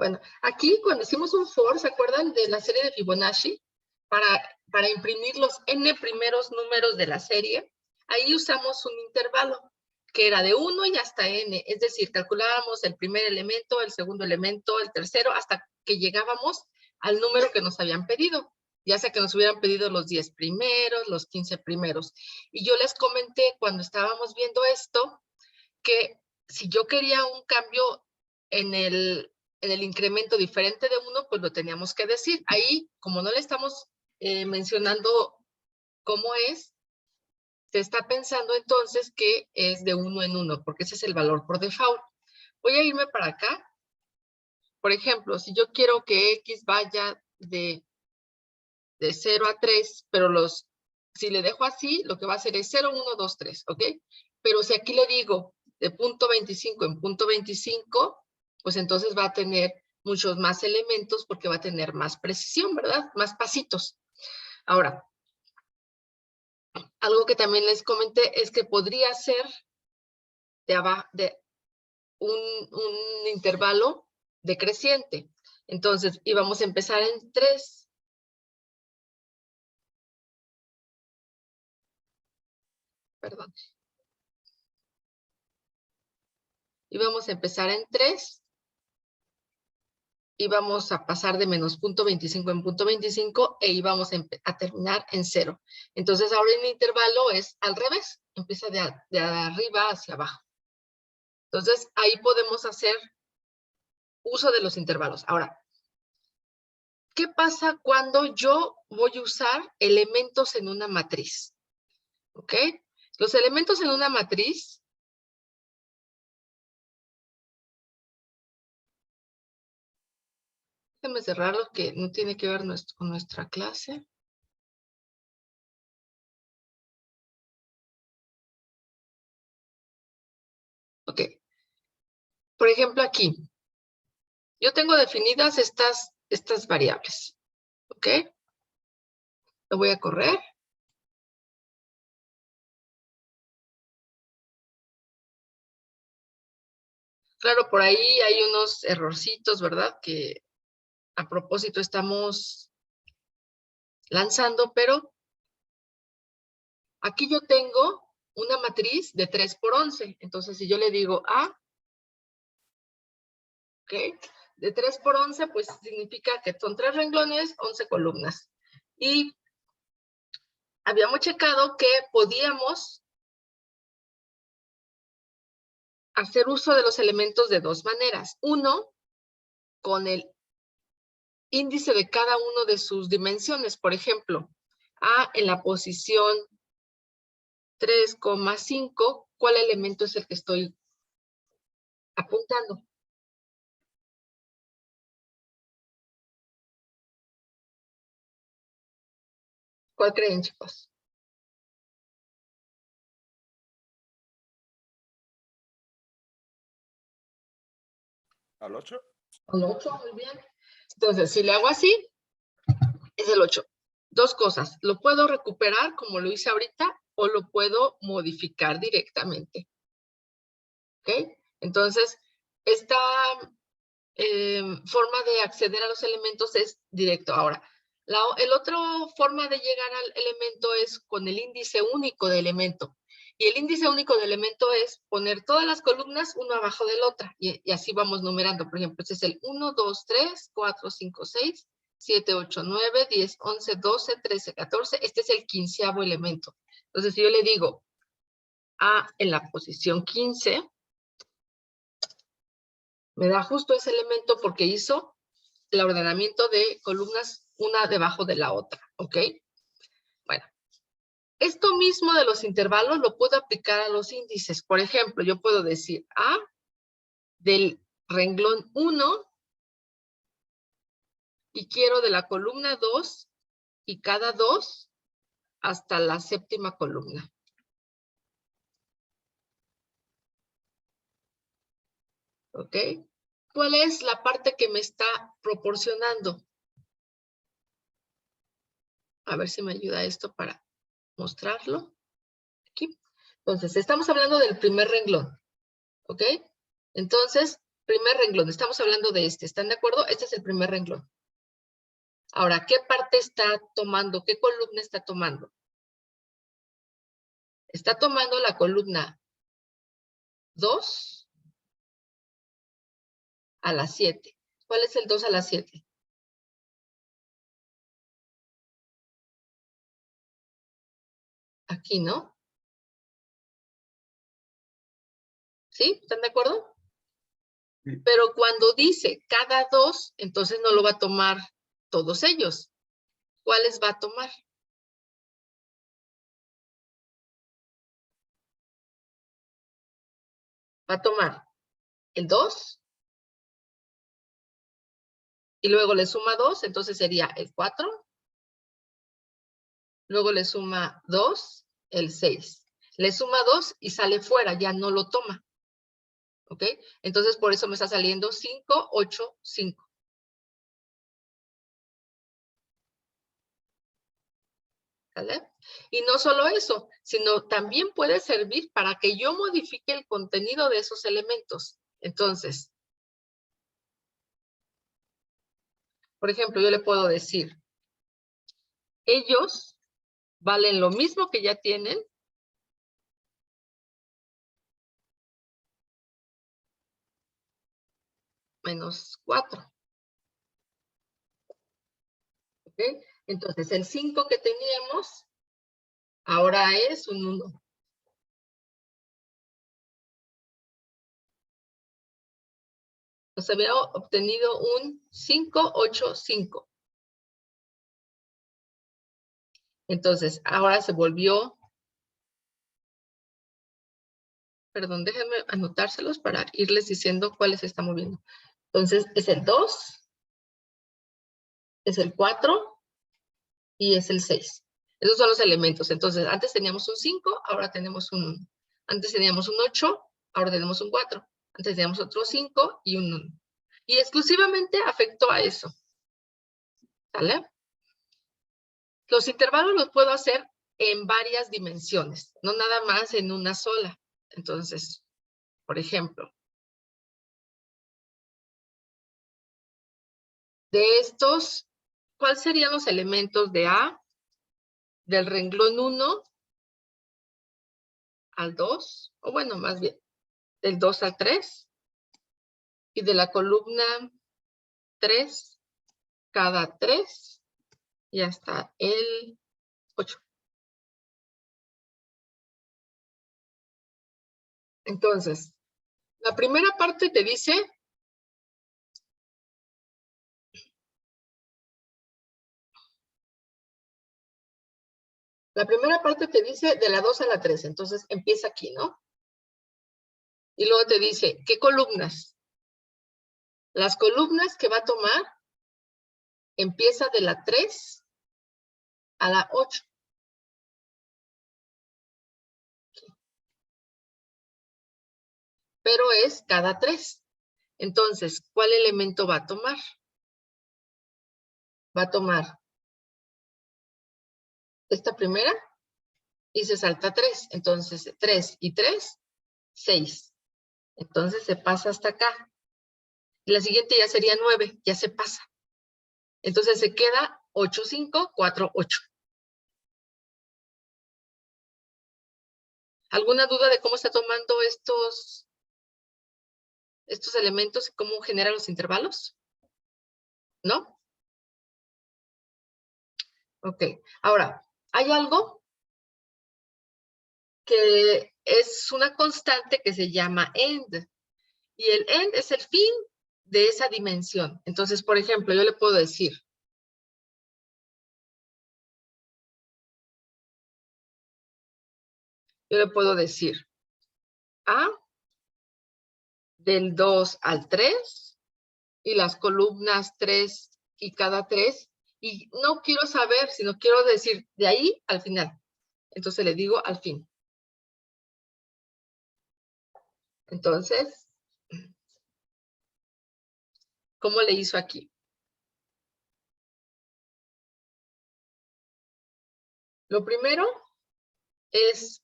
Bueno, aquí cuando hicimos un for, ¿se acuerdan de la serie de Fibonacci? Para imprimir los n primeros números de la serie, ahí usamos un intervalo, que era de 1 y hasta n, es decir, calculábamos el primer elemento, el segundo elemento, el tercero, hasta que llegábamos al número que nos habían pedido, ya sea que nos hubieran pedido los 10 primeros, los 15 primeros. Y yo les comenté cuando estábamos viendo esto, que si yo quería un cambio en el incremento diferente de 1, pues lo teníamos que decir. Ahí, como no le estamos mencionando cómo es, se está pensando entonces que es de 1 en 1, porque ese es el valor por default. Voy a irme para acá. Por ejemplo, si yo quiero que X vaya de 0 a 3, pero si le dejo así, lo que va a hacer es 0, 1, 2, 3, ¿ok? Pero si aquí le digo de punto 25 en punto 25, pues entonces va a tener muchos más elementos porque va a tener más precisión, ¿verdad? Más pasitos. Ahora, algo que también les comenté es que podría ser de un intervalo decreciente. Entonces, íbamos a empezar en 3. Perdón. Íbamos a empezar en 3. Íbamos a pasar de menos punto 25 en punto 25 e íbamos a terminar en 0. Entonces, ahora el intervalo es al revés. Empieza de arriba hacia abajo. Entonces, ahí podemos hacer uso de los intervalos. Ahora, ¿qué pasa cuando yo voy a usar elementos en una matriz? ¿Ok? Los elementos en una matriz déjenme cerrar lo que no tiene que ver con nuestra clase. Ok. Por ejemplo, aquí. Yo tengo definidas estas variables. ¿Ok? Lo voy a correr. Claro, por ahí hay unos errorcitos, ¿verdad? Que a propósito estamos lanzando, pero aquí yo tengo una matriz de 3 por 11. Entonces, si yo le digo A, ¿ok? De 3 por 11, pues significa que son 3 renglones, 11 columnas. Y habíamos checado que podíamos hacer uso de los elementos de dos maneras. Uno, con el índice de cada uno de sus dimensiones. Por ejemplo, A en la posición 3,5, ¿cuál elemento es el que estoy apuntando? ¿Cuál creen, chicos? ¿Al 8? Al 8, muy bien. Entonces, si le hago así, es el 8. Dos cosas, lo puedo recuperar como lo hice ahorita o lo puedo modificar directamente. ¿Ok? Entonces, esta forma de acceder a los elementos es directo. Ahora, el otro forma de llegar al elemento es con el índice único de elemento. Y el índice único de elemento es poner todas las columnas uno abajo de la otra. Y así vamos numerando. Por ejemplo, este es el 1, 2, 3, 4, 5, 6, 7, 8, 9, 10, 11, 12, 13, 14. Este es el 15º elemento. Entonces, si yo le digo A en la posición 15, me da justo ese elemento porque hizo el ordenamiento de columnas una debajo de la otra, ¿ok? Bueno, esto mismo de los intervalos lo puedo aplicar a los índices. Por ejemplo, yo puedo decir A del renglón 1 y quiero de la columna 2 y cada 2 hasta la 7ª columna. ¿Ok? ¿Cuál es la parte que me está proporcionando? A ver si me ayuda esto para mostrarlo. Aquí. Entonces, estamos hablando del primer renglón. ¿Ok? Entonces, Primer renglón, estamos hablando de este, ¿están de acuerdo? Este es el primer renglón. Ahora, ¿qué parte está tomando? ¿Qué columna está tomando? Está tomando la columna 2 a la 7. ¿Cuál es el 2 a la 7? Aquí, ¿no? ¿Sí? ¿Están de acuerdo? Sí. Pero cuando dice cada 2, entonces no lo va a tomar todos ellos. ¿Cuáles va a tomar? Va a tomar el 2 y luego le suma 2, entonces sería el 4. Luego le suma 2, el 6. Le suma 2 y sale fuera, ya no lo toma. ¿Ok? Entonces por eso me está saliendo 5, 8, 5. ¿Vale? Y no solo eso, sino también puede servir para que yo modifique el contenido de esos elementos. Entonces, por ejemplo, yo le puedo decir, ellos valen lo mismo que ya tienen, menos 4. ¿Ok? Entonces, el 5 que teníamos, ahora es un 1. Nos había obtenido un 5, 8, 5. Entonces, ahora se volvió, perdón, déjenme anotárselos para irles diciendo cuáles se están moviendo. Entonces, es el 2, es el 4 y es el 6. Esos son los elementos. Entonces, antes teníamos un 5, ahora tenemos un 1. Antes teníamos un 8, ahora tenemos un 4. Antes teníamos otro 5 y un 1. Y exclusivamente afectó a eso. ¿Sale? Los intervalos los puedo hacer en varias dimensiones, no nada más en una sola. Entonces, por ejemplo, de estos, ¿cuáles serían los elementos de A? Del renglón 1 al 2, o bueno, más bien, del 2 al 3, y de la columna 3, cada 3, y hasta el 8. Entonces, la primera parte te dice de la 2 a la 3, entonces empieza aquí, ¿no? Y luego te dice, ¿qué columnas? Las columnas que va a tomar empieza de la 3 a la 8. Pero es cada 3. Entonces, ¿cuál elemento va a tomar? Va a tomar esta primera y se salta 3. Entonces, 3 y 3, 6. Entonces se pasa hasta acá. Y la siguiente ya sería 9, ya se pasa. Entonces se queda 8, 5, 4, 8. ¿Alguna duda de cómo está tomando estos elementos y cómo genera los intervalos? ¿No? Ok. Ahora, hay algo que es una constante que se llama end. Y el end es el fin de esa dimensión. Entonces, por ejemplo, yo le puedo decir, A del 2 al 3 y las columnas 3 y cada 3. Y no quiero saber, sino quiero decir de ahí al final. Entonces le digo al fin. Entonces, ¿cómo le hizo aquí? Lo primero es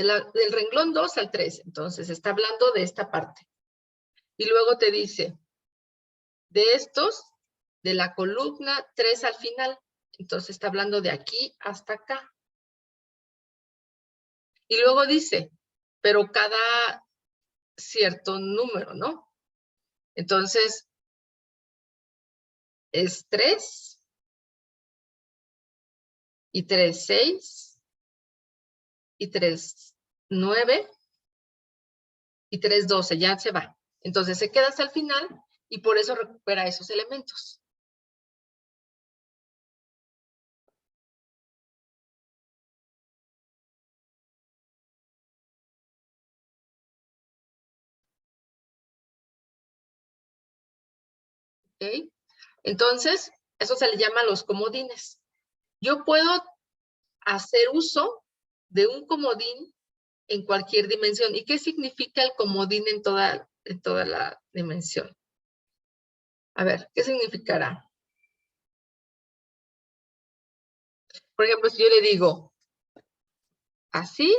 del renglón 2 al 3. Entonces, está hablando de esta parte. Y luego te dice, de estos, de la columna 3 al final. Entonces, está hablando de aquí hasta acá. Y luego dice, pero cada cierto número, ¿no? Entonces, es 3 y 3, 6 y 3, 9 y 3, 12, ya se va. Entonces se queda hasta el final y por eso recupera esos elementos. ¿Ok? Entonces, eso se le llama los comodines. Yo puedo hacer uso de un comodín en cualquier dimensión. ¿Y qué significa el comodín en toda la dimensión? A ver, ¿qué significará? Por ejemplo, si yo le digo así,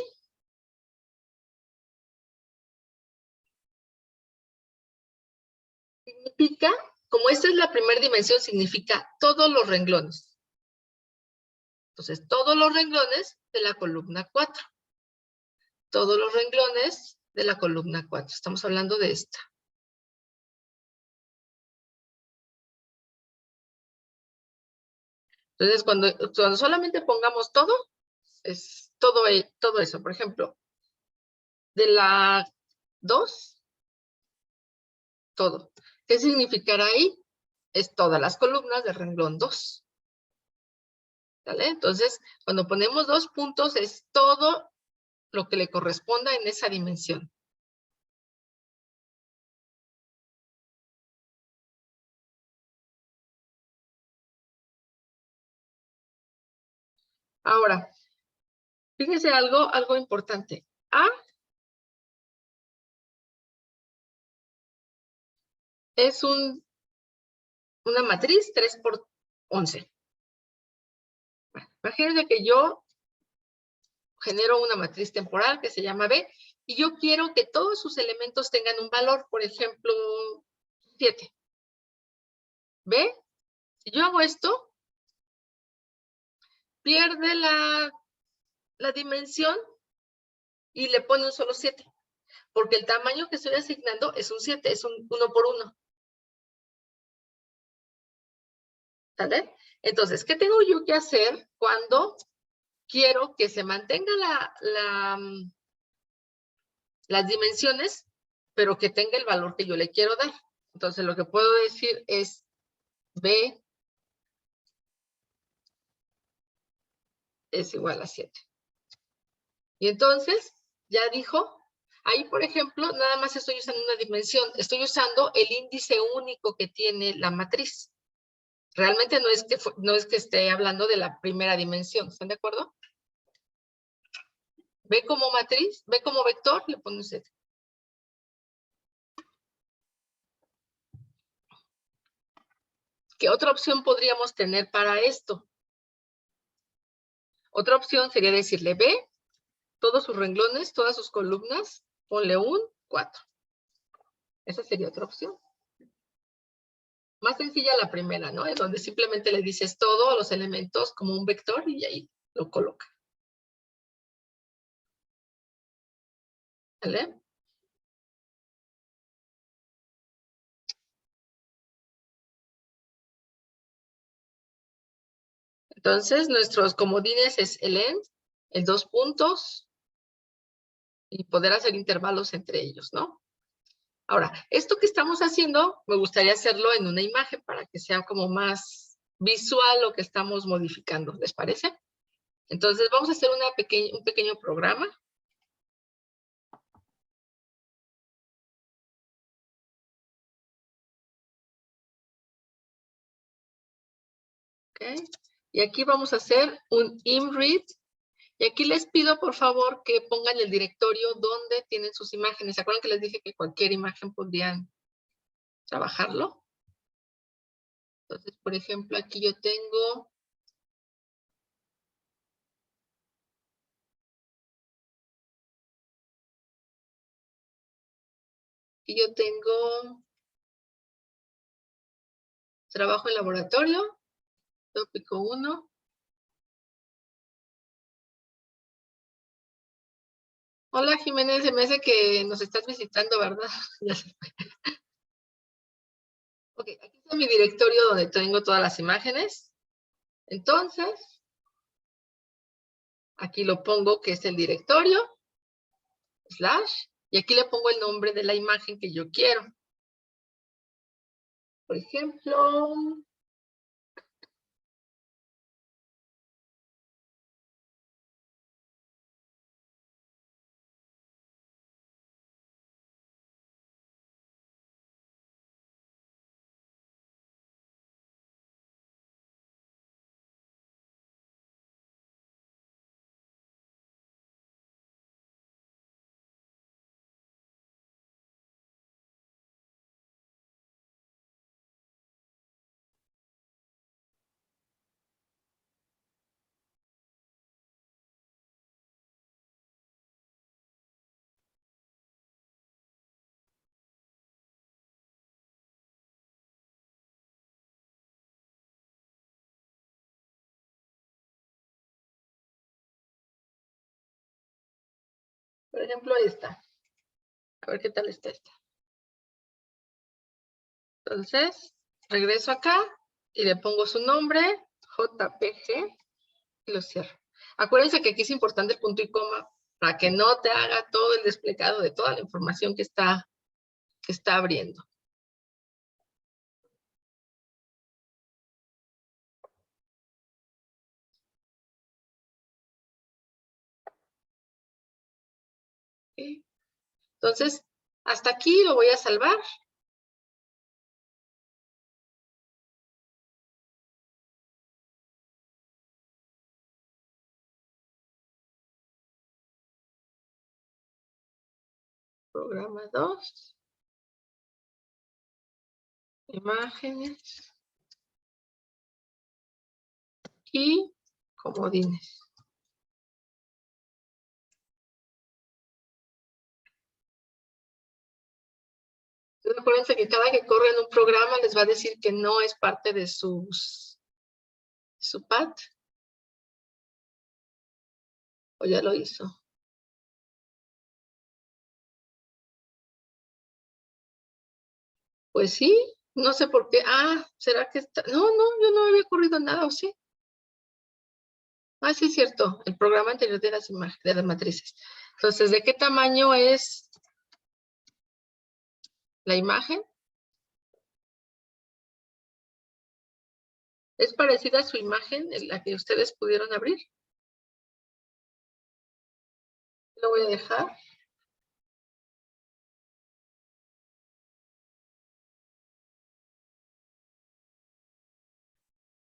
significa, como esta es la primera dimensión, significa todos los renglones. Entonces, todos los renglones de la columna 4. Todos los renglones de la columna 4. Estamos hablando de esta. Entonces, cuando solamente pongamos todo, es todo eso. Por ejemplo, de la 2, todo. ¿Qué significará ahí? Es todas las columnas del renglón 2. ¿Vale? Entonces, cuando ponemos 2 puntos, es todo lo que le corresponda en esa dimensión. Ahora, fíjense algo importante. A es una matriz 3 por 11. Bueno, imagínense que yo genero una matriz temporal que se llama B y yo quiero que todos sus elementos tengan un valor, por ejemplo, 7. ¿Ve? Si yo hago esto, pierde la dimensión y le pone un solo 7. Porque el tamaño que estoy asignando es un 7, es un 1 por 1. ¿Sale? Entonces, ¿qué tengo yo que hacer cuando quiero que se mantenga las dimensiones, pero que tenga el valor que yo le quiero dar? Entonces, lo que puedo decir es B es igual a 7. Y entonces, ya dijo, ahí, por ejemplo, nada más estoy usando una dimensión. Estoy usando el índice único que tiene la matriz. Realmente no es que esté hablando de la primera dimensión. ¿Están de acuerdo? Ve como matriz, ve como vector, le pone un 7. ¿Qué otra opción podríamos tener para esto? Otra opción sería decirle B, todos sus renglones, todas sus columnas, ponle un 4. Esa sería otra opción. Más sencilla la primera, ¿no? En donde simplemente le dices todos los elementos como un vector y ahí lo coloca. ¿Vale? Entonces, nuestros comodines es el end, el 2 puntos y poder hacer intervalos entre ellos, ¿no? Ahora, esto que estamos haciendo, me gustaría hacerlo en una imagen para que sea como más visual lo que estamos modificando. ¿Les parece? Entonces, vamos a hacer un pequeño programa. ¿Ok? Y aquí vamos a hacer un imread. Y aquí les pido, por favor, que pongan el directorio donde tienen sus imágenes. ¿Se acuerdan que les dije que cualquier imagen podrían trabajarlo? Entonces, por ejemplo, aquí yo tengo Aquí yo tengo trabajo en laboratorio, tópico 1. Hola Jiménez, se me hace que nos estás visitando, ¿verdad? Ya se fue. Ok, aquí está mi directorio donde tengo todas las imágenes. Entonces, aquí lo pongo que es el directorio, slash, y aquí le pongo el nombre de la imagen que yo quiero. Por ejemplo, esta. A ver qué tal está esta. Entonces, regreso acá y le pongo su nombre, JPG, y lo cierro. Acuérdense que aquí es importante el punto y coma para que no te haga todo el desplegado de toda la información que está abriendo. ¿Okay? Entonces, hasta aquí lo voy a salvar. Programa 2. Imágenes. Y comodines. Entonces, acuérdense que cada que corren un programa les va a decir que no es parte de su path. ¿O ya lo hizo? Pues sí, no sé por qué. Ah, ¿será que está? No, yo no había ocurrido nada, ¿o sí? Ah, sí es cierto, el programa anterior de las imágenes, de las matrices. Entonces, ¿de qué tamaño es la imagen? ¿Es parecida a su imagen, en la que ustedes pudieron abrir? Lo voy a dejar.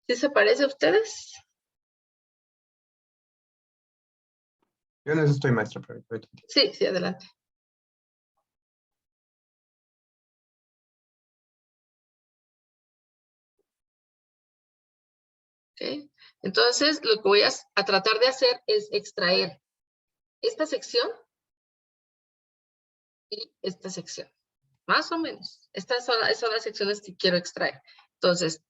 ¿Sí se parece a ustedes? Yo no estoy maestra, pero Sí, sí, adelante. ¿Okay? Entonces, lo que voy a tratar de hacer es extraer esta sección y esta sección. Más o menos. Estas son las secciones que quiero extraer. Entonces,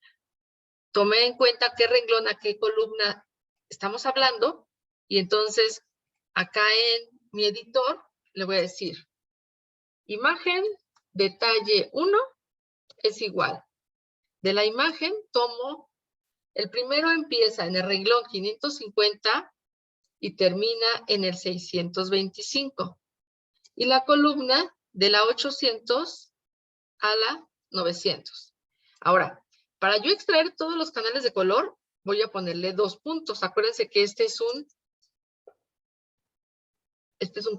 tomé en cuenta qué renglón, a qué columna estamos hablando, y entonces acá en mi editor le voy a decir imagen detalle 1 es igual. De la imagen tomo, el primero empieza en el renglón 550 y termina en el 625. Y la columna de la 800 a la 900. Ahora, para yo extraer todos los canales de color, voy a ponerle 2 puntos. Acuérdense que este es un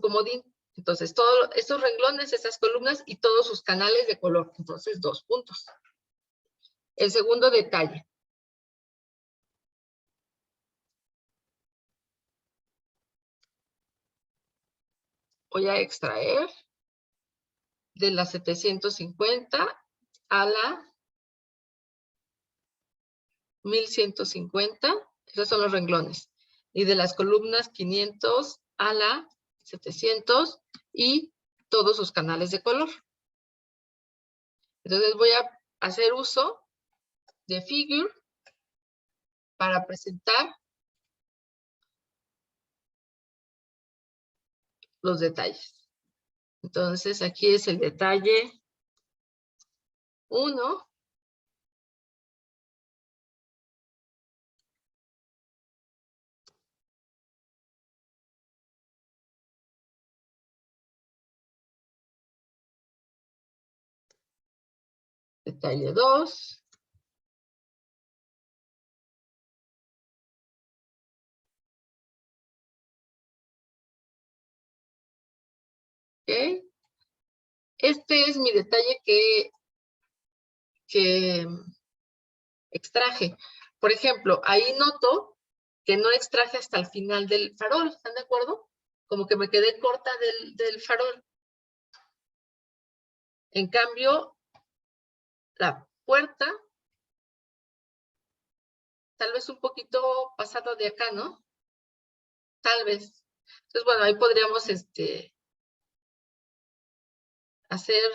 comodín. Entonces, todos estos renglones, estas columnas y todos sus canales de color. Entonces, 2 puntos. El segundo detalle. Voy a extraer de la 750 a la 1150. Esos son los renglones. Y de las columnas 500 a la 700 y todos sus canales de color. Entonces voy a hacer uso de figure para presentar los detalles. Entonces aquí es el detalle 1. Detalle 2. ¿Ok? Este es mi detalle que extraje. Por ejemplo, ahí noto que no extraje hasta el final del farol. ¿Están de acuerdo? Como que me quedé corta del farol. En cambio, la puerta, tal vez un poquito pasado de acá, ¿no? Tal vez. Entonces, bueno, ahí podríamos hacer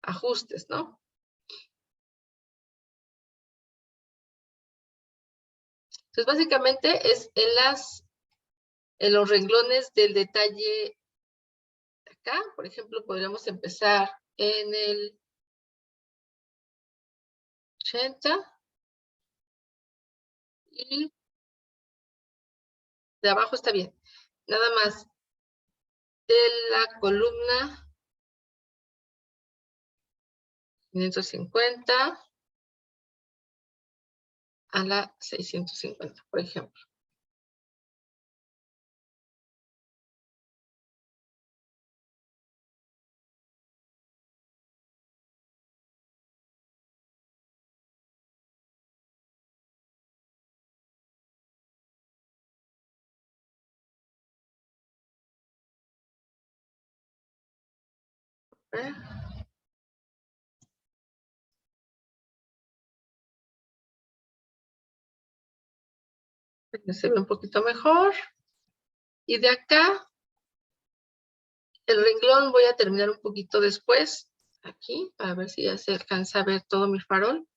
ajustes, ¿no? Entonces, básicamente es en los renglones del detalle de acá. Por ejemplo, podríamos empezar en el 80 y de abajo está bien. Nada más de la columna 550 a la 650, por ejemplo. ¿Eh? Se ve un poquito mejor. Y de acá, el renglón voy a terminar un poquito después. Aquí, para ver si ya se alcanza a ver todo mi farol.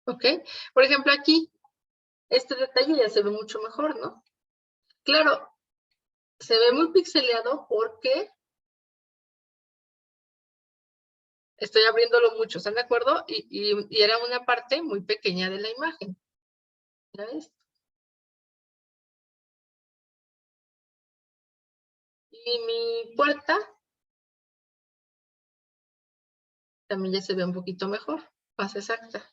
¿Ok? Por ejemplo, aquí, este detalle ya se ve mucho mejor, ¿no? Claro, se ve muy pixeleado porque estoy abriéndolo mucho, ¿están de acuerdo? Y era una parte muy pequeña de la imagen. ¿Ya ves? Y mi puerta también ya se ve un poquito mejor, más exacta.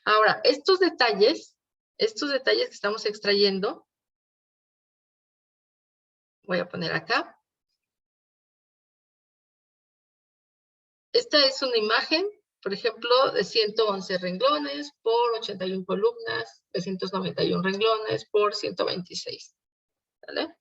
Ahora, estos detalles que estamos extrayendo, voy a poner acá. Esta es una imagen, por ejemplo, de 111 renglones por 81 columnas, 391 renglones por 126. ¿Vale?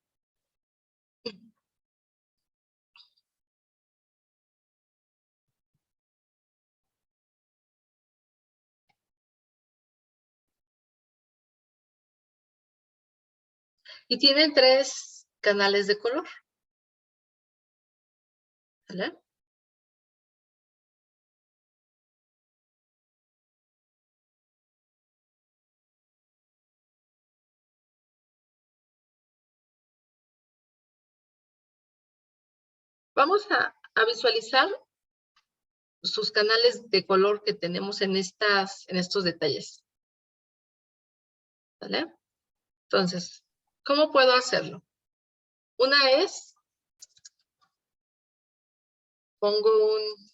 Y tienen 3 canales de color. ¿Vale? Vamos a visualizar sus canales de color que tenemos en estos detalles. ¿Vale? Entonces, ¿cómo puedo hacerlo? Una es, pongo un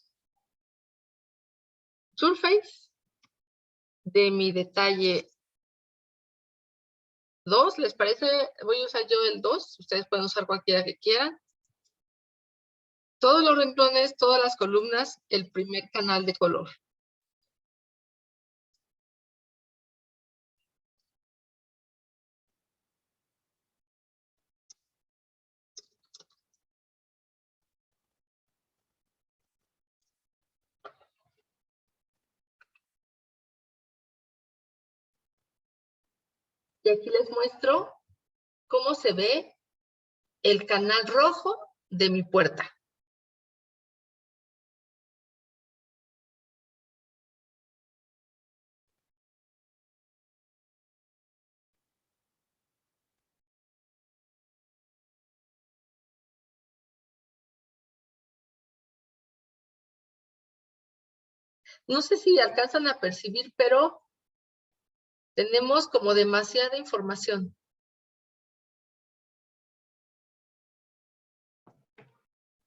surface de mi detalle 2, ¿les parece? Voy a usar yo el 2, ustedes pueden usar cualquiera que quieran. Todos los renglones, todas las columnas, el primer canal de color. Y aquí les muestro cómo se ve el canal rojo de mi puerta. No sé si alcanzan a percibir, pero tenemos como demasiada información.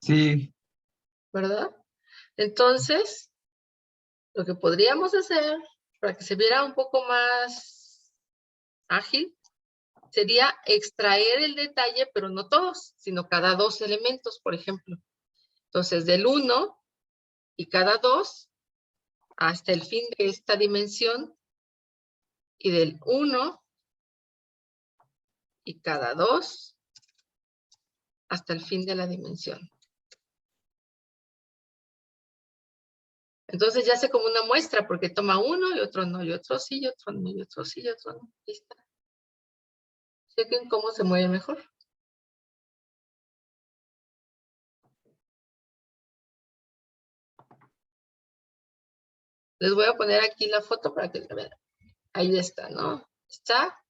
Sí, ¿Verdad? Entonces, lo que podríamos hacer para que se viera un poco más ágil sería extraer el detalle, pero no todos, sino cada 2 elementos, por ejemplo. Entonces, del 1 y cada 2 hasta el fin de esta dimensión, y del 1 y cada 2 hasta el fin de la dimensión. Entonces ya hace como una muestra, porque toma uno y otro no, y otro sí, y otro no, y otro sí, y otro no. Ahí está. Chequen cómo se mueve mejor. Les voy a poner aquí la foto para que la vean. Ahí está, ¿no? ¿Está?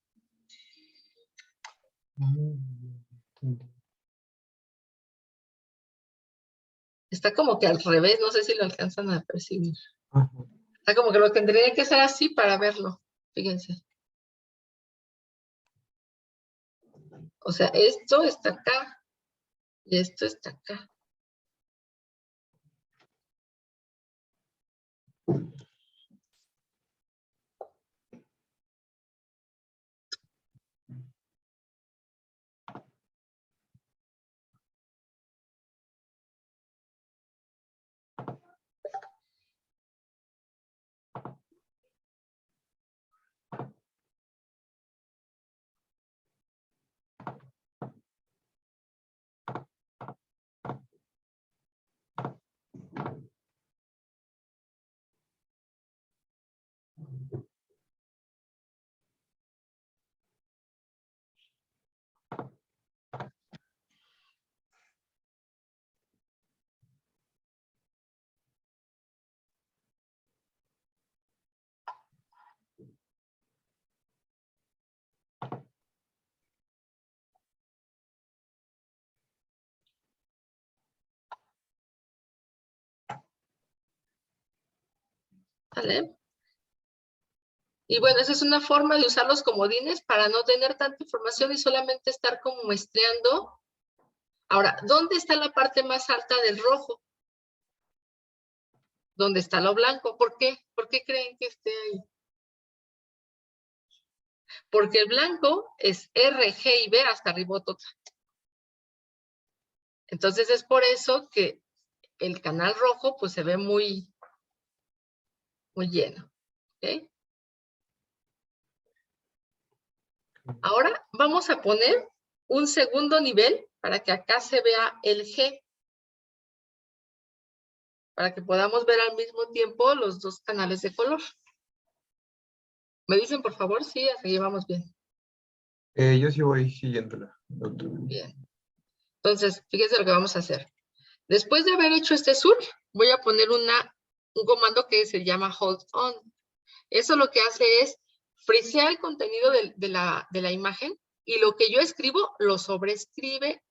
Está como que al revés, no sé si lo alcanzan a percibir. ajá. Está como que lo tendría que hacer así para verlo. Fíjense. O sea, esto está acá y esto está acá. ¿Vale? Y bueno, esa es una forma de usar los comodines para no tener tanta información y solamente estar como muestreando. Ahora, ¿dónde está la parte más alta del rojo? ¿Dónde está lo blanco? ¿Por qué? ¿Por qué creen que esté ahí? Porque el blanco es R, G y B hasta ribotota. Entonces es por eso que el canal rojo pues se ve muy lleno. ¿Okay? Ahora vamos a poner un segundo nivel para que acá se vea el G. Para que podamos ver al mismo tiempo los 2 canales de color. ¿Me dicen, por favor? Sí, hasta ahí vamos bien. Yo sí voy siguiéndola, doctor. Bien. Entonces, fíjense lo que vamos a hacer. Después de haber hecho este surf, voy a poner un comando que se llama hold on. Eso lo que hace es frisear el contenido de la imagen y lo que yo escribo lo sobreescribe,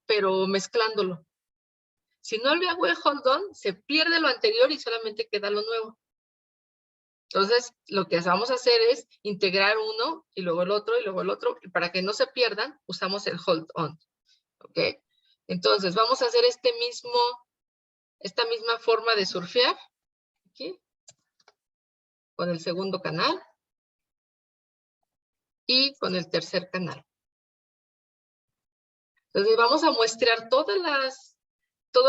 pero mezclándolo. Si no le hago el hold on, se pierde lo anterior y solamente queda lo nuevo. Entonces, lo que vamos a hacer es integrar uno y luego el otro y luego el otro. Y para que no se pierdan, usamos el hold on. ¿Ok? Entonces, vamos a hacer esta misma forma de surfear. Aquí. con el segundo canal y con el tercer canal. Entonces vamos a muestrear todos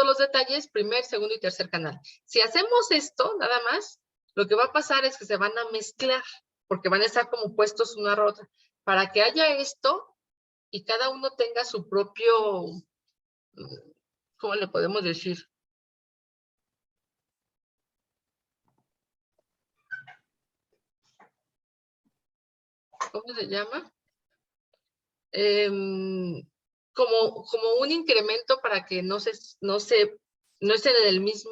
los detalles, primer, segundo y tercer canal. Si hacemos esto, nada más, lo que va a pasar es que se van a mezclar, porque van a estar como puestos una a otra. Para que haya esto y cada uno tenga su propio, ¿cómo le podemos decir? ¿Cómo se llama? Como un incremento para que no estén en el mismo,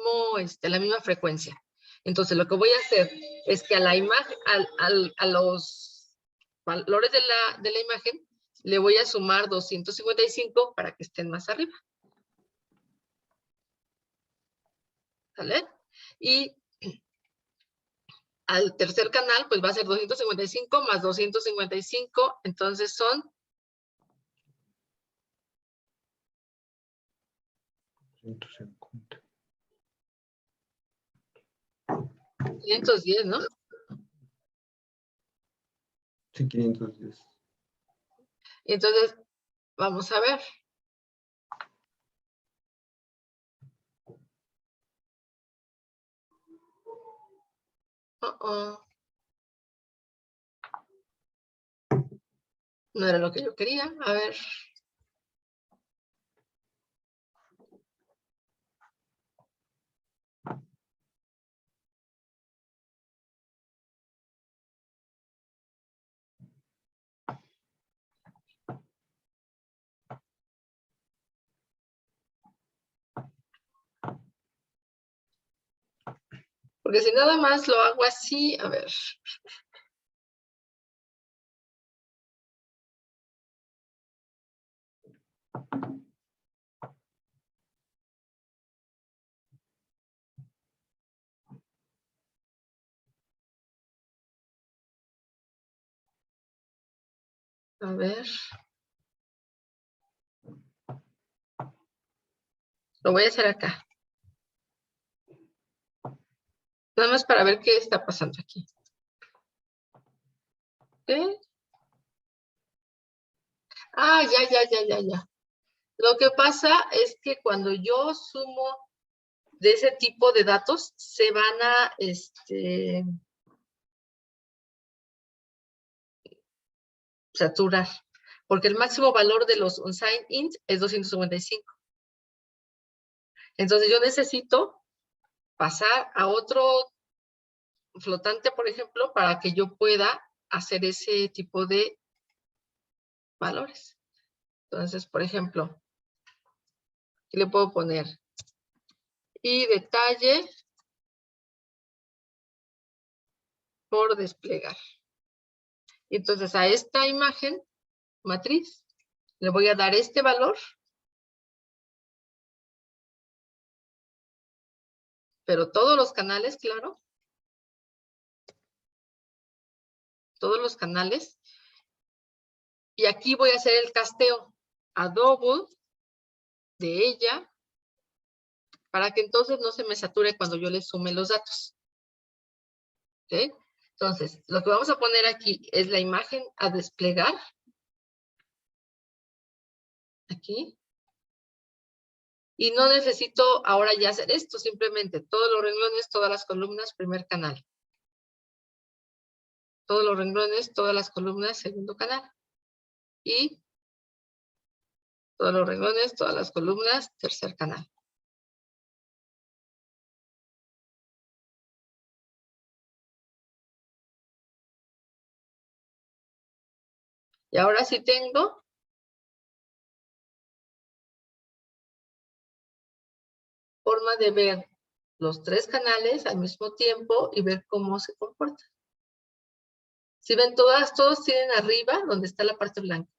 la misma frecuencia. Entonces, lo que voy a hacer es que a la imagen, a los valores de la imagen, le voy a sumar 255 para que estén más arriba. ¿Sale? Y al tercer canal, pues va a ser 255 más 255, entonces son 150. 510, ¿no? Sí, 510. Y entonces, vamos a ver. No era lo que yo quería. A ver. Porque si nada más lo hago así, a ver. A ver. Lo voy a hacer acá. Nada más para ver qué está pasando aquí. ¿Ok? Ah, ya. Lo que pasa es que cuando yo sumo de ese tipo de datos, se van a, saturar. Porque el máximo valor de los unsigned int es 255. Entonces yo necesito pasar a otro flotante, por ejemplo, para que yo pueda hacer ese tipo de valores. Entonces, por ejemplo, aquí le puedo poner y detalle por desplegar. Entonces, a esta imagen matriz le voy a dar este valor, pero todos los canales, claro, todos los canales. Y aquí voy a hacer el casteo a double de ella para que entonces no se me sature cuando yo le sume los datos. ¿Ok? Entonces, lo que vamos a poner aquí es la imagen a desplegar. Aquí. Y no necesito ahora ya hacer esto, simplemente todos los renglones, todas las columnas, primer canal. Todos los renglones, todas las columnas, segundo canal. Y todos los renglones, todas las columnas, tercer canal. Y ahora sí tengo forma de ver los tres canales al mismo tiempo y ver cómo se comportan. Si ven todos tienen arriba donde está la parte blanca.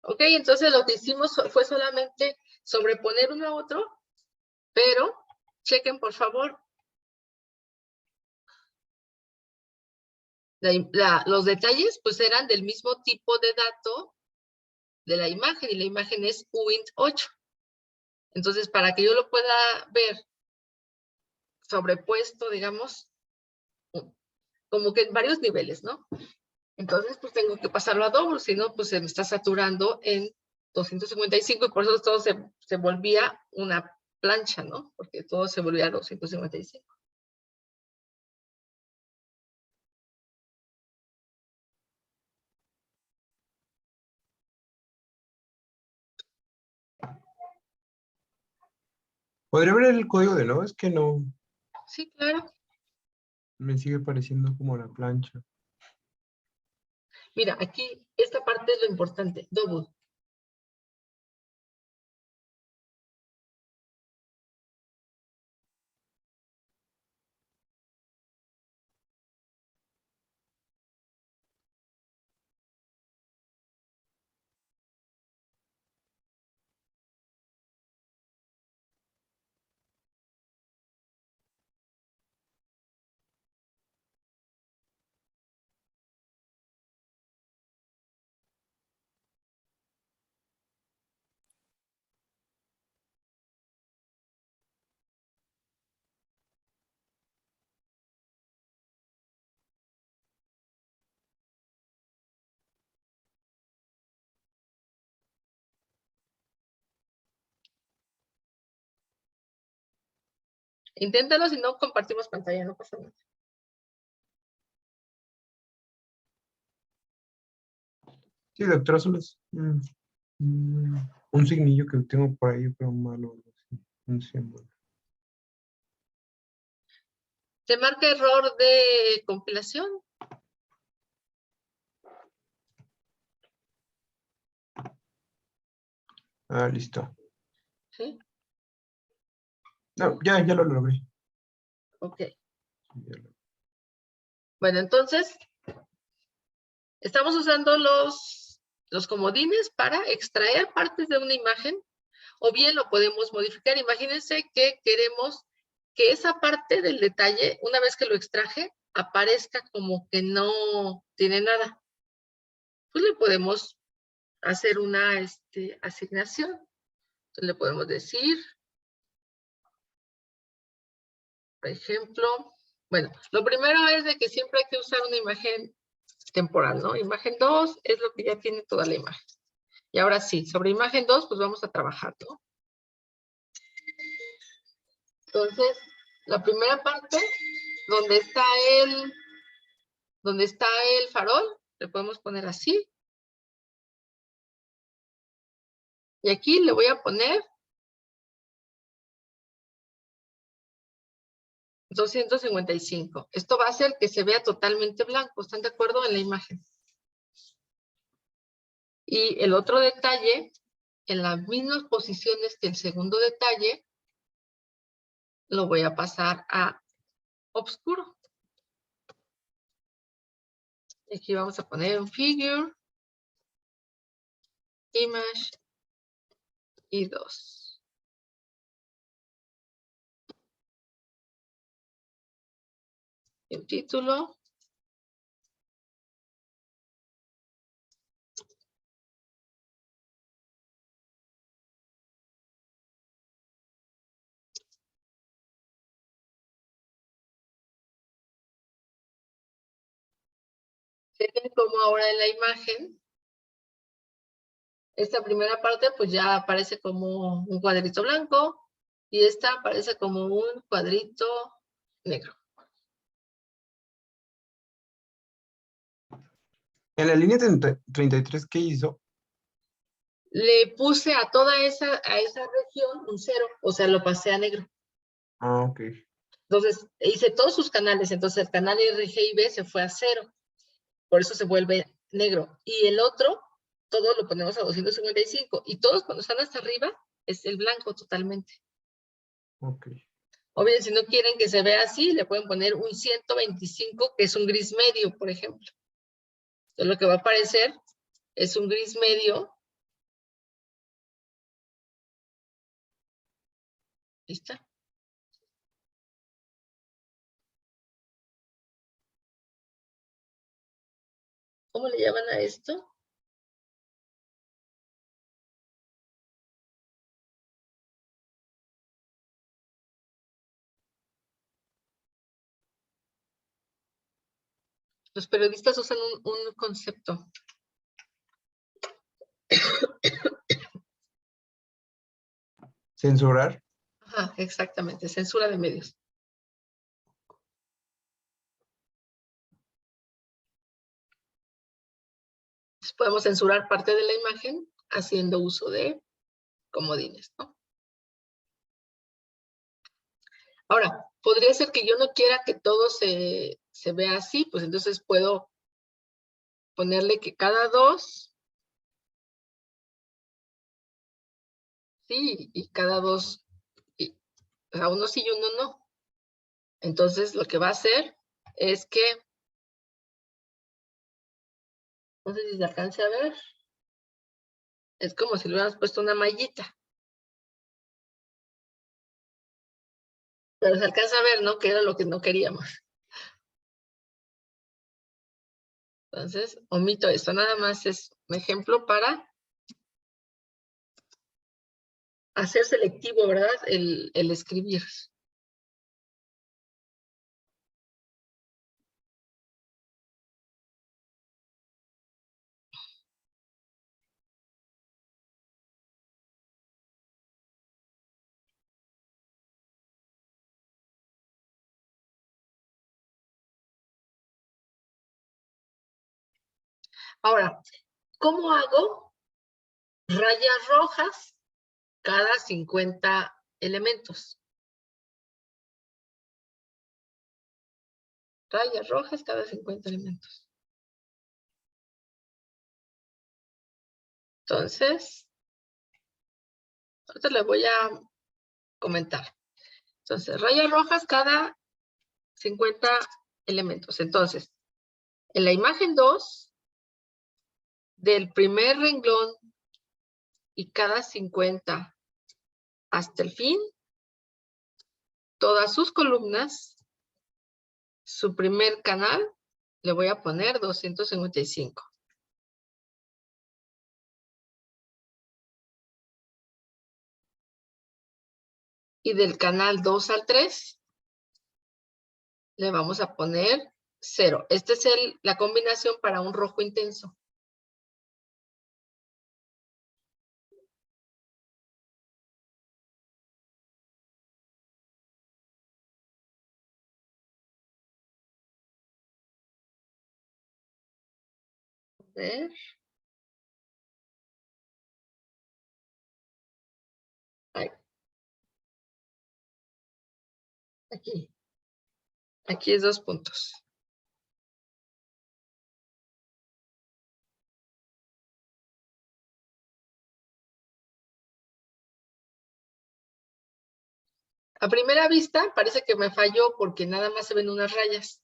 Ok, entonces lo que hicimos fue solamente sobreponer uno a otro, pero chequen por favor. Los detalles pues eran del mismo tipo de dato de la imagen y la imagen es UINT 8. Entonces para que yo lo pueda ver sobrepuesto, digamos, como que en varios niveles, ¿no? Entonces pues tengo que pasarlo a doble, si no pues se me está saturando en 255 y por eso todo se volvía una plancha, ¿no? Porque todo se volvía a 255. ¿Podría ver el código de nuevo? Es que no Sí, claro. me sigue pareciendo como la plancha. Mira, aquí esta parte es lo importante, double. Inténtalo, si no compartimos pantalla, no pasa nada. Sí, doctora, solo es un signillo que tengo por ahí, pero malo. Un símbolo. ¿Te marca error de compilación? Ah, listo. Sí. No, ya lo logré. Ok. Ya lo- Bueno, entonces, estamos usando los comodines para extraer partes de una imagen, o bien lo podemos modificar. Imagínense que queremos que esa parte del detalle, una vez que lo extraje, aparezca como que no tiene nada. Pues le podemos hacer una asignación. Entonces le podemos decir, por ejemplo, bueno, lo primero es de que siempre hay que usar una imagen temporal, ¿no? Imagen 2 es lo que ya tiene toda la imagen. Y ahora sí, sobre imagen 2, pues vamos a trabajar, ¿no? Entonces, la primera parte, donde está el farol, le podemos poner así. Y aquí le voy a poner 255. Esto va a hacer que se vea totalmente blanco. ¿Están de acuerdo en la imagen? Y el otro detalle, en las mismas posiciones que el segundo detalle, lo voy a pasar a oscuro. Aquí vamos a poner un figure, image y 2. El título. Se ven como ahora en la imagen, esta primera parte pues ya aparece como un cuadrito blanco y esta aparece como un cuadrito negro. En la línea 33, ¿qué hizo? Le puse a toda esa región un 0, o sea, lo pasé a negro. Ah, ok. Entonces, hice todos sus canales, entonces el canal R, G y B se fue a 0, por eso se vuelve negro. Y el otro, todo lo ponemos a 255, y todos cuando están hasta arriba, es el blanco totalmente. Ok. O bien, si no quieren que se vea así, le pueden poner un 125, que es un gris medio, por ejemplo. Entonces, lo que va a aparecer es un gris medio ¿Lista? ¿Cómo le llaman a esto? Los periodistas usan un concepto. Censurar. Ajá, exactamente, censura de medios. Entonces, podemos censurar parte de la imagen haciendo uso de comodines, ¿no? Ahora, podría ser que yo no quiera que todo se vea así, pues entonces puedo ponerle que cada 2, sí, y cada 2, o sea, uno sí y uno no. Entonces, lo que va a hacer es que, no sé si se alcance a ver, es como si le hubiéramos puesto una mallita. Pero se alcanza a ver, ¿no? Que era lo que no queríamos. Entonces, omito esto. Nada más es un ejemplo para hacer selectivo, ¿verdad? El escribir. Ahora, ¿cómo hago rayas rojas cada 50 elementos? Rayas rojas cada 50 elementos. Entonces, ahorita le voy a comentar. Entonces, rayas rojas cada 50 elementos. Entonces, en la imagen 2, del primer renglón y cada 50 hasta el fin, todas sus columnas, su primer canal, le voy a poner 255. Y del canal 2 al 3, le vamos a poner 0. Esta es la combinación para un rojo intenso. A ver. Ahí. Aquí. Aquí es 2 puntos. A primera vista parece que me falló porque nada más se ven unas rayas.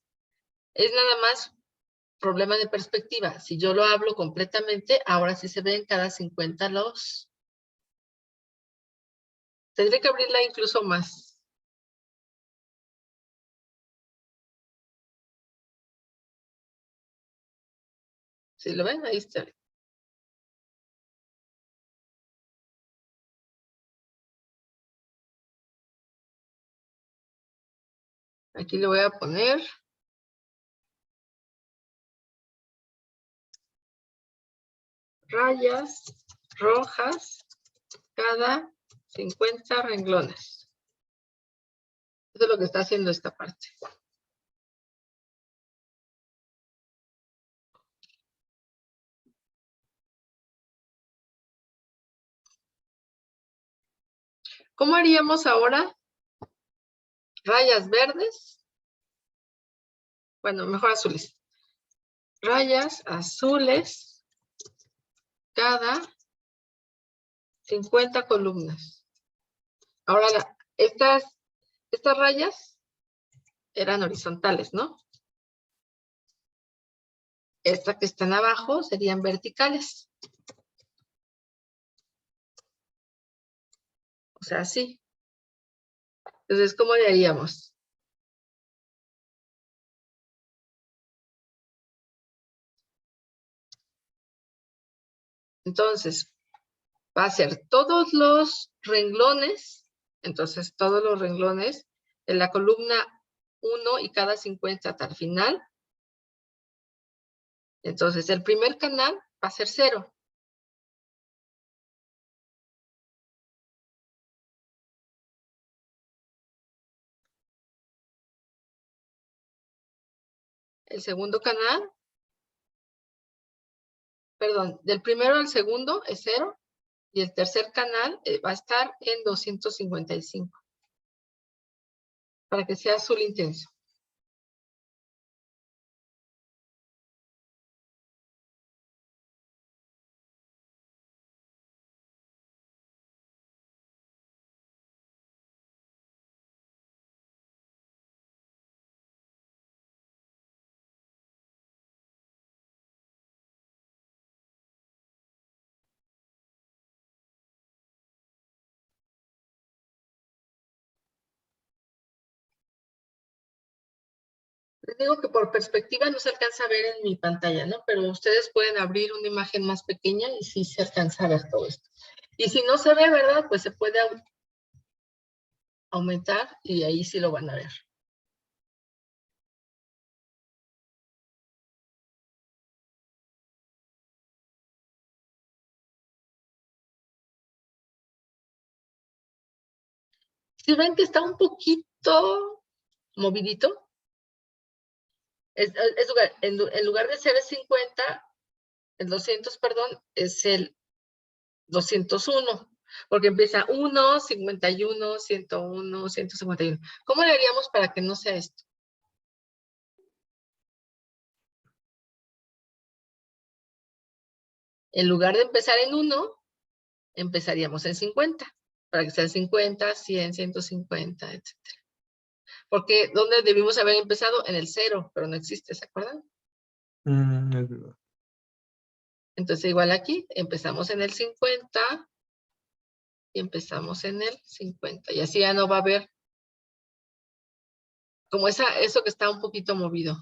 Es nada más problema de perspectiva. Si yo lo hablo completamente, ahora sí se ven cada 50 los. Tendré que abrirla incluso más. ¿Sí lo ven? Ahí está. Aquí le voy a poner rayas rojas cada 50 renglones. Eso es lo que está haciendo esta parte. ¿Cómo haríamos ahora? Rayas verdes. Bueno, mejor azules. Rayas azules cada 50 columnas. Ahora, estas rayas eran horizontales, ¿no? Estas que están abajo serían verticales. O sea, así. Entonces, ¿cómo le haríamos? Entonces, va a ser todos los renglones, entonces todos los renglones de la columna 1 y cada 50 hasta el final. Entonces, el primer canal va a ser 0. El segundo canal, perdón, del primero al segundo es 0. Y el tercer canal va a estar en 255. Para que sea azul intenso. Les digo que por perspectiva no se alcanza a ver en mi pantalla, ¿no? Pero ustedes pueden abrir una imagen más pequeña y sí se alcanza a ver todo esto. Y si no se ve, ¿verdad? Pues se puede aumentar y ahí sí lo van a ver. Si ven que está un poquito movidito, en lugar de ser el 50, el 200, perdón, es el 201, porque empieza 1, 51, 101, 151. ¿Cómo le haríamos para que no sea esto? En lugar de empezar en 1, empezaríamos en 50, para que sea 50, 100, 150, etc. Porque ¿dónde debimos haber empezado? En el 0, pero no existe, ¿se acuerdan? Es verdad. Entonces igual aquí, empezamos en el 50 y empezamos en el 50. Y así ya no va a haber como eso que está un poquito movido.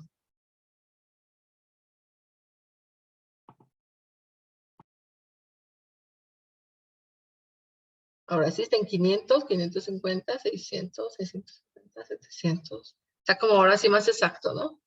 Ahora sí está en 500, 550, 600, 650, 700. Está como ahora sí más exacto, ¿no?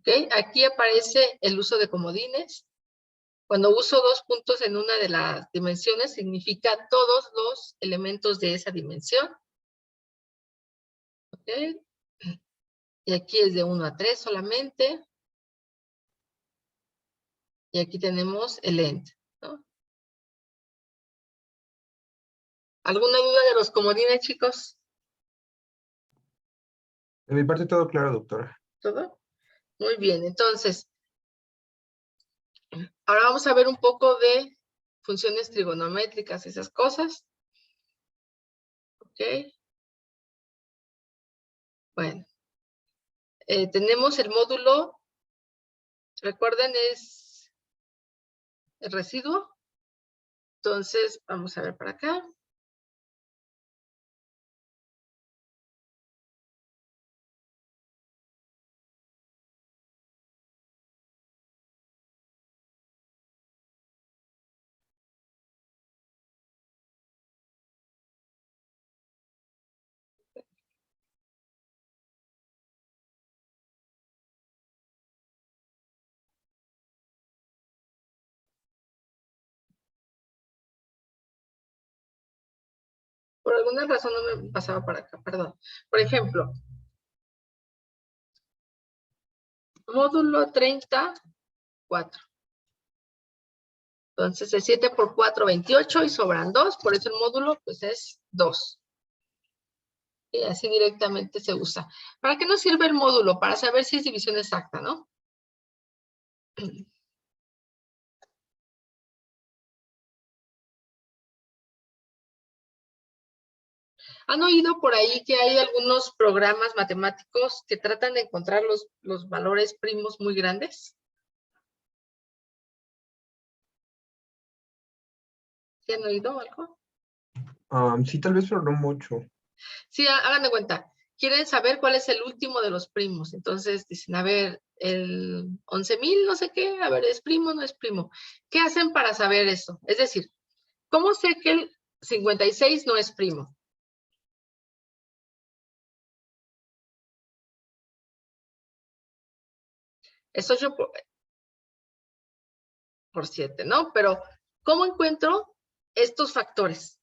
¿Ok? Aquí aparece el uso de comodines. Cuando uso 2 puntos en una de las dimensiones, significa todos los elementos de esa dimensión. ¿Ok? Y aquí es de 1 a 3 solamente. Y aquí tenemos el end, ¿no? ¿Alguna duda de los comodines, chicos? De mi parte todo claro, doctora. ¿Todo? Muy bien, entonces, Ahora vamos a ver un poco de funciones trigonométricas, esas cosas. Ok. Bueno. Tenemos el módulo, recuerden, es el residuo. Entonces, vamos a ver para acá. Por alguna razón no me pasaba para acá, perdón. Por ejemplo, módulo 34. Entonces, es 7 por 4, 28 y sobran 2, por eso el módulo pues es 2. Y así directamente se usa. ¿Para qué nos sirve el módulo? Para saber si es división exacta, ¿no? ¿Han oído por ahí que hay algunos programas matemáticos que tratan de encontrar los valores primos muy grandes? ¿Sí han oído algo? Sí, tal vez, pero no mucho. Sí, hagan de cuenta. Quieren saber cuál es el último de los primos. Entonces dicen, a ver, el 11,000 no sé qué, a ver, ¿es primo o no es primo? ¿Qué hacen para saber eso? Es decir, ¿cómo sé que el 56 no es primo? Es 8 por 7, ¿no? Pero, ¿cómo encuentro estos factores?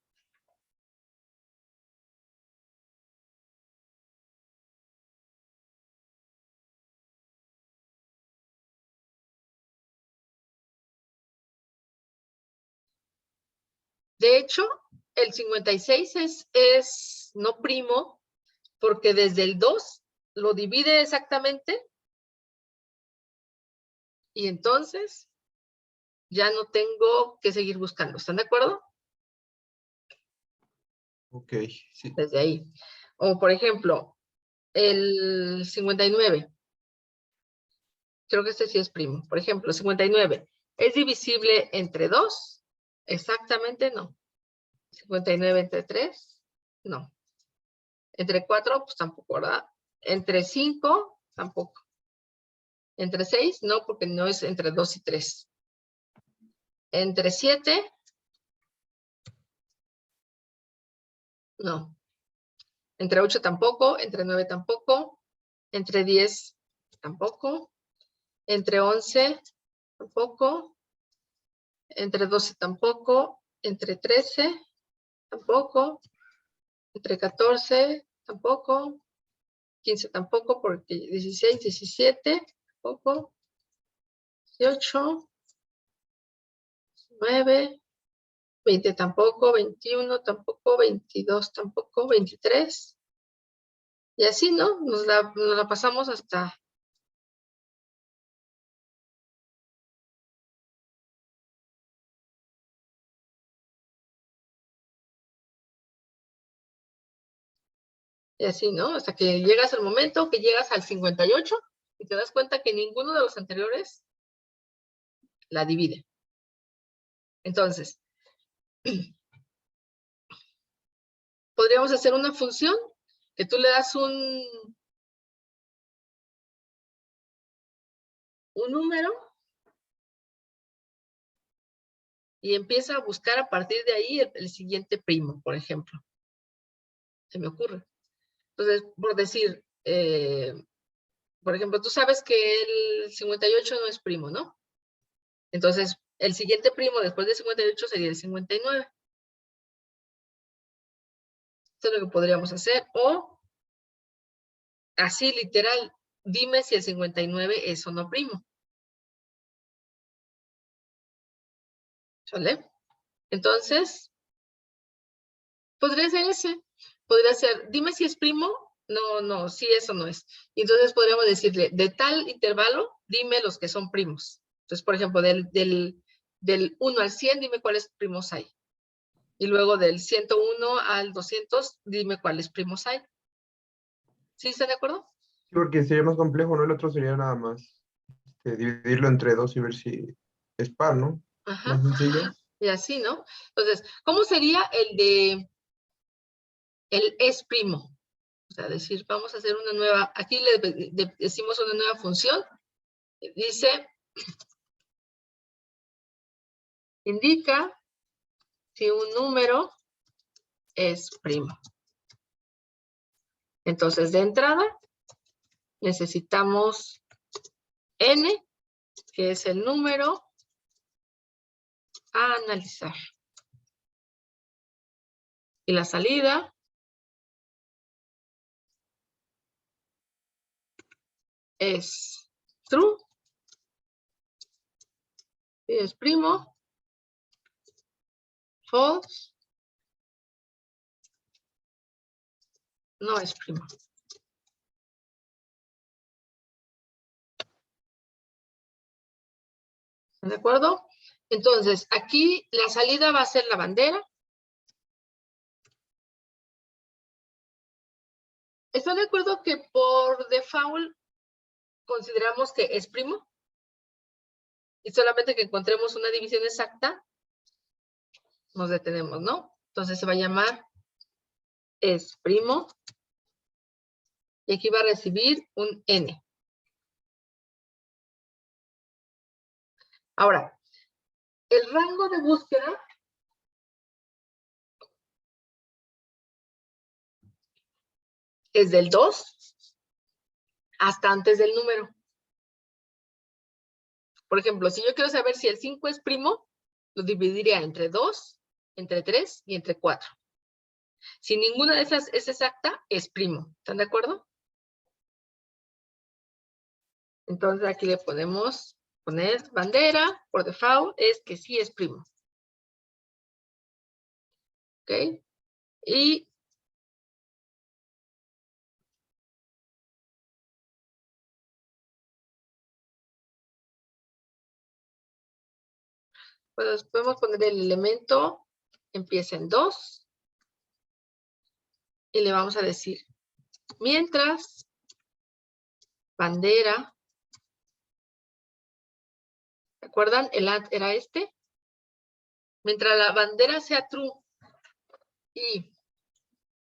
De hecho, el 56 es no primo porque desde el 2 lo divide exactamente y entonces ya no tengo que seguir buscando. ¿Están de acuerdo? Ok, sí. Desde ahí. O, por ejemplo, el 59. Creo que este sí es primo. Por ejemplo, 59. ¿Es divisible entre 2? Exactamente no. 59 entre 3, no. Entre 4, pues tampoco, ¿verdad? Entre 5, tampoco. Entre 6, no, porque no es entre 2 y 3. Entre 7, no. Entre 8 tampoco, entre 9 tampoco, entre 10 tampoco, entre 11 tampoco, entre 12 tampoco, entre 13 tampoco, entre 14 tampoco, 15 tampoco, porque 16, 17 tampoco, 18, 19, 20 tampoco, 21 tampoco, 22 tampoco, 23. Y así, ¿no? Nos la pasamos hasta... Y así, ¿no? Hasta que llegas al momento que llegas al 58 y te das cuenta que ninguno de los anteriores la divide. Entonces, podríamos hacer una función que tú le das un número y empieza a buscar a partir de ahí el siguiente primo, por ejemplo. Se me ocurre. Entonces, por decir, por ejemplo, tú sabes que el 58 no es primo, ¿no? Entonces, el siguiente primo después del 58 sería el 59. Esto es lo que podríamos hacer. O, así literal, dime si el 59 es o no primo. ¿Sale? Entonces, podría ser ese. Podría ser, dime si es primo. No, si eso no es. Y entonces podríamos decirle, de tal intervalo, dime los que son primos. Entonces, por ejemplo, del 1 al 100, dime cuáles primos hay. Y luego del 101 al 200, dime cuáles primos hay. ¿Sí están de acuerdo? Sí, porque sería más complejo, ¿no? El otro sería nada más dividirlo entre dos y ver si es par, ¿no? Ajá. Más sencillo. Y así, ¿no? Entonces, ¿cómo sería el es primo? O sea, decir, vamos a hacer una nueva, aquí le decimos una nueva función. Dice, indica si un número es primo. Entonces, de entrada, necesitamos n, que es el número a analizar. Y la salida es true, si es primo, false, no es primo. ¿De acuerdo? Entonces, aquí la salida va a ser la bandera. ¿Están de acuerdo que por default consideramos que es primo? Y solamente que encontremos una división exacta, nos detenemos, ¿no? Entonces se va a llamar es primo. Y aquí va a recibir un n. Ahora, el rango de búsqueda es del 2 hasta antes del número. Por ejemplo, si yo quiero saber si el 5 es primo, lo dividiría entre 2, entre 3 y entre 4. Si ninguna de esas es exacta, es primo. ¿Están de acuerdo? Entonces aquí le podemos poner bandera, por default, es que sí es primo. ¿Ok? Y pues podemos poner el elemento, empieza en 2, y le vamos a decir, mientras bandera, ¿se acuerdan? El add era este. Mientras la bandera sea true y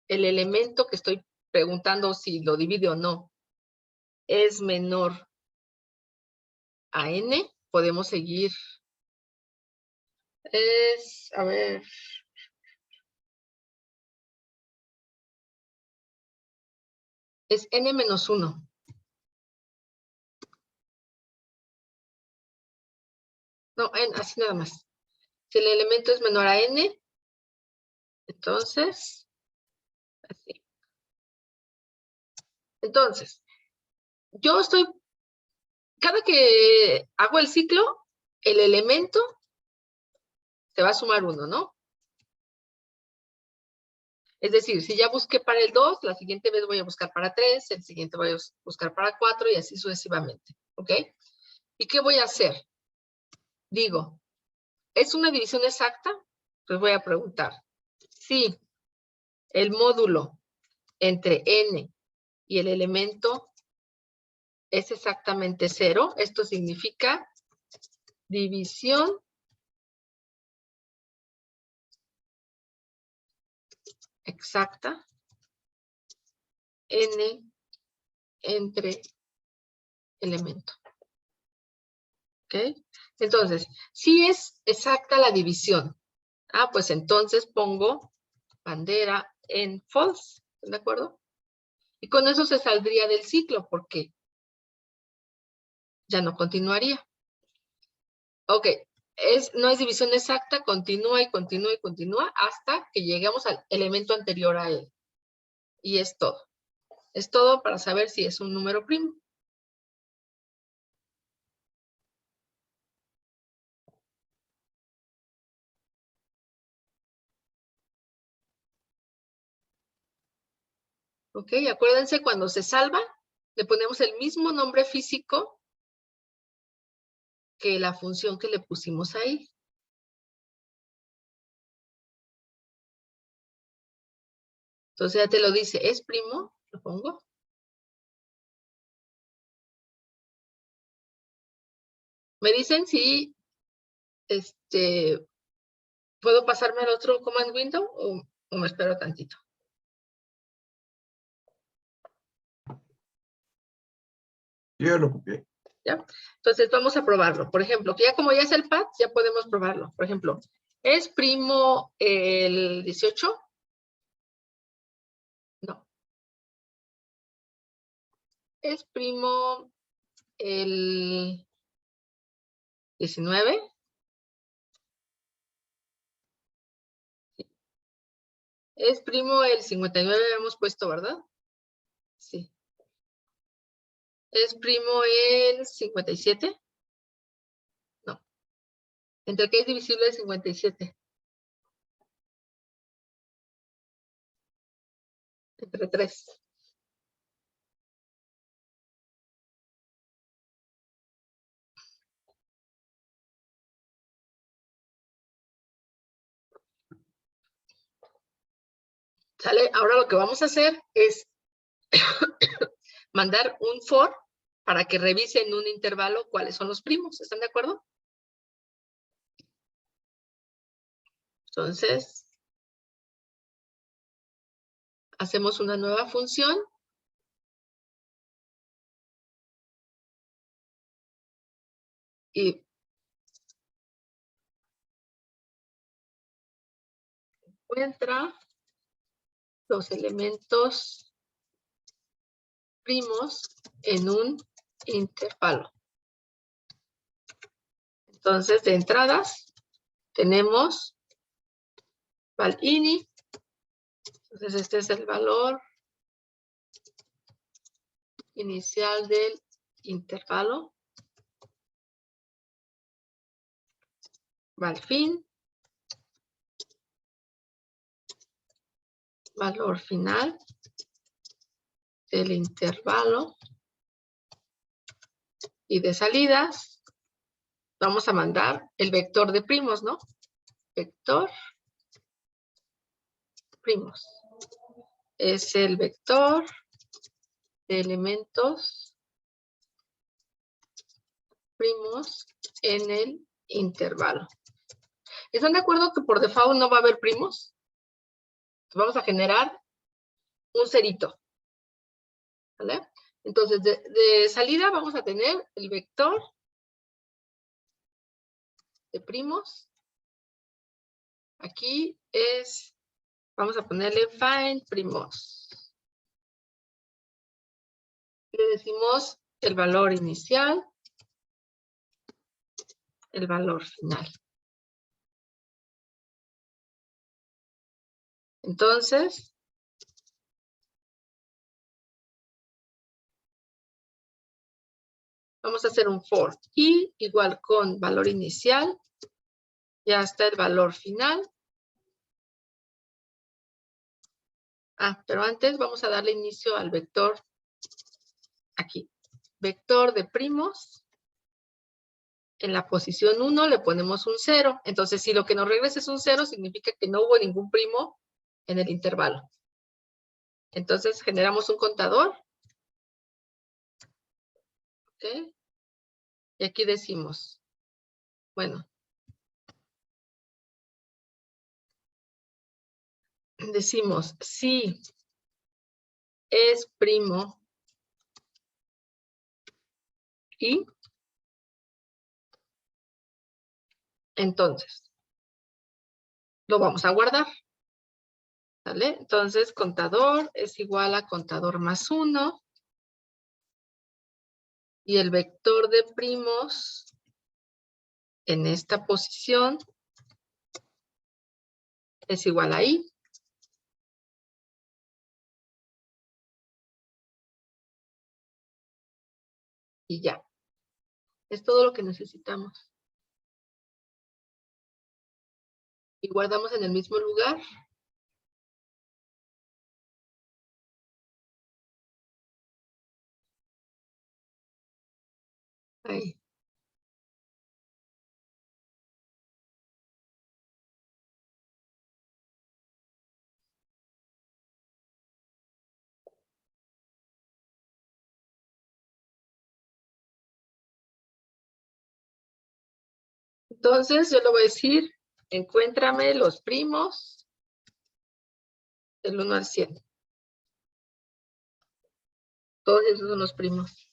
el elemento que estoy preguntando si lo divide o no es menor a n, podemos seguir. Es, a ver, es n menos 1. No, así nada más. Si el elemento es menor a n, entonces, así. Entonces, yo estoy, cada que hago el ciclo, el elemento se va a sumar 1, ¿no? Es decir, si ya busqué para el 2, la siguiente vez voy a buscar para 3, el siguiente voy a buscar para 4 y así sucesivamente. ¿Ok? ¿Y qué voy a hacer? Digo, ¿es una división exacta? Pues voy a preguntar. Si el módulo entre n y el elemento es exactamente 0, esto significa división exacta n entre elemento. ¿Ok? Entonces, si es exacta la división, pues entonces pongo bandera en false, ¿de acuerdo? Y con eso se saldría del ciclo, porque ya no continuaría. Ok, no es división exacta, continúa y continúa y continúa hasta que lleguemos al elemento anterior a él. Y es todo. Es todo para saber si es un número primo. Ok, acuérdense, cuando se salva, le ponemos el mismo nombre físico que la función que le pusimos ahí. Entonces ya te lo dice, es primo, lo pongo. Me dicen si puedo pasarme al otro command window o me espero tantito. Yo ya lo copié. ¿Ya? Entonces vamos a probarlo. Por ejemplo, ya como ya es el pad, ya podemos probarlo. Por ejemplo, ¿es primo el 18? No. ¿Es primo el 19? ¿Es primo el 59? Hemos puesto, ¿verdad? Sí. ¿Es primo el 57? No. ¿Entre qué es divisible el 57? Entre 3. ¿Sale? Ahora lo que vamos a hacer es mandar un for para que revise en un intervalo cuáles son los primos. ¿Están de acuerdo? Entonces, hacemos una nueva función. Y encuentra los elementos primos en un intervalo. Entonces, de entradas, tenemos val_ini. Entonces, este es el valor inicial del intervalo. Val_fin. Valor final del intervalo. Y de salidas, vamos a mandar el vector de primos, ¿no? Vector primos. Es el vector de elementos primos en el intervalo. ¿Están de acuerdo que por default no va a haber primos? Vamos a generar un cerito. ¿Vale? Entonces, de salida vamos a tener el vector de primos. Aquí es, vamos a ponerle find primos. Le decimos el valor inicial, el valor final. Entonces, vamos a hacer un for i igual con valor inicial, ya está el valor final. Pero antes vamos a darle inicio al vector aquí. Vector de primos. En la posición 1 le ponemos un 0. Entonces, si lo que nos regresa es un 0, significa que no hubo ningún primo en el intervalo. Entonces, generamos un contador. ¿Ok? Y aquí decimos, bueno, decimos si es primo y entonces lo vamos a guardar. ¿Vale? Entonces, contador es igual a contador más 1. Y el vector de primos en esta posición es igual a i. Y ya. Es todo lo que necesitamos. Y guardamos en el mismo lugar. Ahí. Entonces, yo le voy a decir, encuéntrame los primos del 1 al 100. Todos esos son los primos.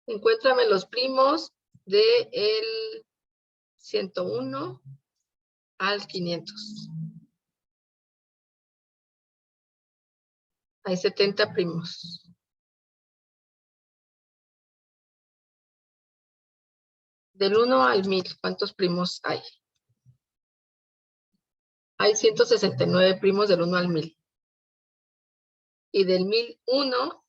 Encuéntrame los primos del 101 al 500. Hay 70 primos. Del 1 al 1000, ¿cuántos primos hay? Hay 169 primos del 1 al 1000. Y del 1001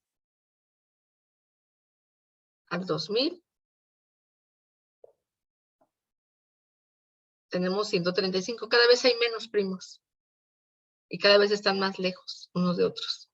al 2000 tenemos 135. Cada vez hay menos primos. Y cada vez están más lejos unos de otros.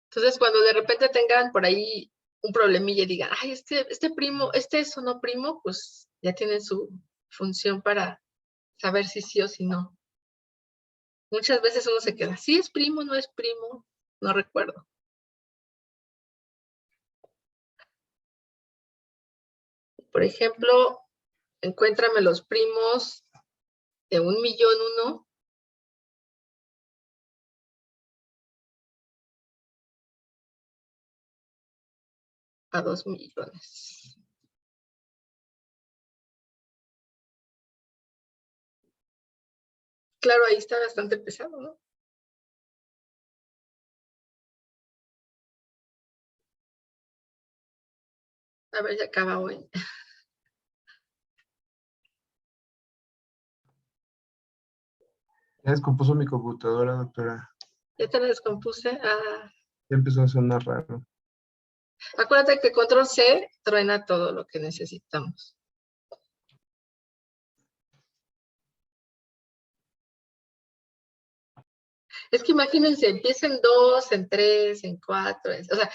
Entonces, cuando de repente tengan por ahí un problemilla y digan, ay, este primo, este es o no primo, pues ya tienen su función para saber si sí o si no. Muchas veces uno se queda, ¿sí es primo, no es primo? No recuerdo. Por ejemplo, encuéntrame los primos de 1.000.001 a 2 millones. Claro, ahí está bastante pesado, ¿no? A ver, ya acaba hoy. Ya descompuso mi computadora, doctora. Ya te la descompuse. Ah, Ya empezó a sonar raro. acuérdate que control C truena todo lo que necesitamos. Es que imagínense, empieza en 2, en 3, en 4. O sea,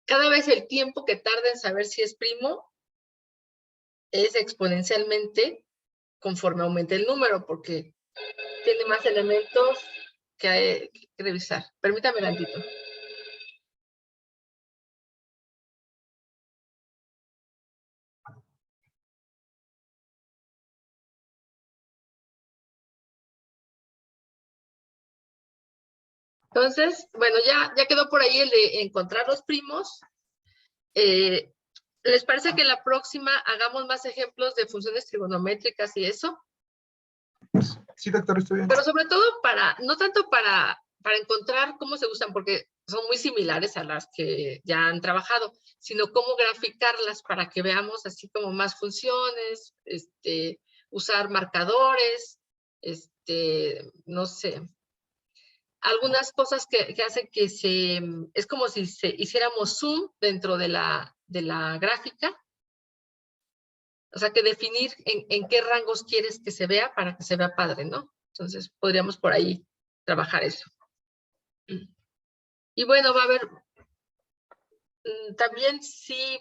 cada vez el tiempo que tarda en saber si es primo es exponencialmente conforme aumente el número, porque tiene más elementos que revisar. Permítame tantito. Entonces, bueno, ya quedó por ahí el de encontrar los primos. ¿Les parece que la próxima hagamos más ejemplos de funciones trigonométricas y eso? Sí, doctor, estoy bien. Pero sobre todo no tanto para encontrar cómo se usan, porque son muy similares a las que ya han trabajado, sino cómo graficarlas para que veamos así como más funciones, usar marcadores, no sé, algunas cosas que hacen que es como si hiciéramos zoom dentro de la gráfica. O sea, que definir en qué rangos quieres que se vea para que se vea padre, ¿no? Entonces, podríamos por ahí trabajar eso. Y bueno, va a haber, también sí,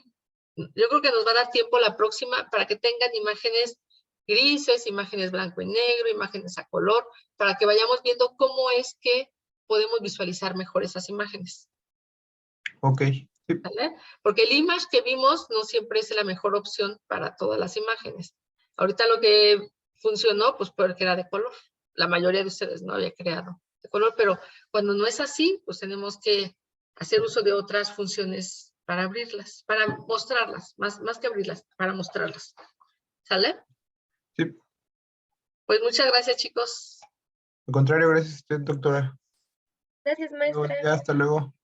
yo creo que nos va a dar tiempo la próxima para que tengan imágenes grises, imágenes blanco y negro, imágenes a color, para que vayamos viendo cómo es que podemos visualizar mejor esas imágenes. Ok. Sí. ¿Vale? Porque el image que vimos no siempre es la mejor opción para todas las imágenes. Ahorita lo que funcionó, pues porque era de color. La mayoría de ustedes no había creado de color, pero cuando no es así, pues tenemos que hacer uso de otras funciones para abrirlas, para mostrarlas, más que abrirlas, para mostrarlas. ¿Sale? Sí, Pues muchas gracias, chicos. al contrario, gracias a usted, doctora. Gracias, maestra. Ya, hasta luego.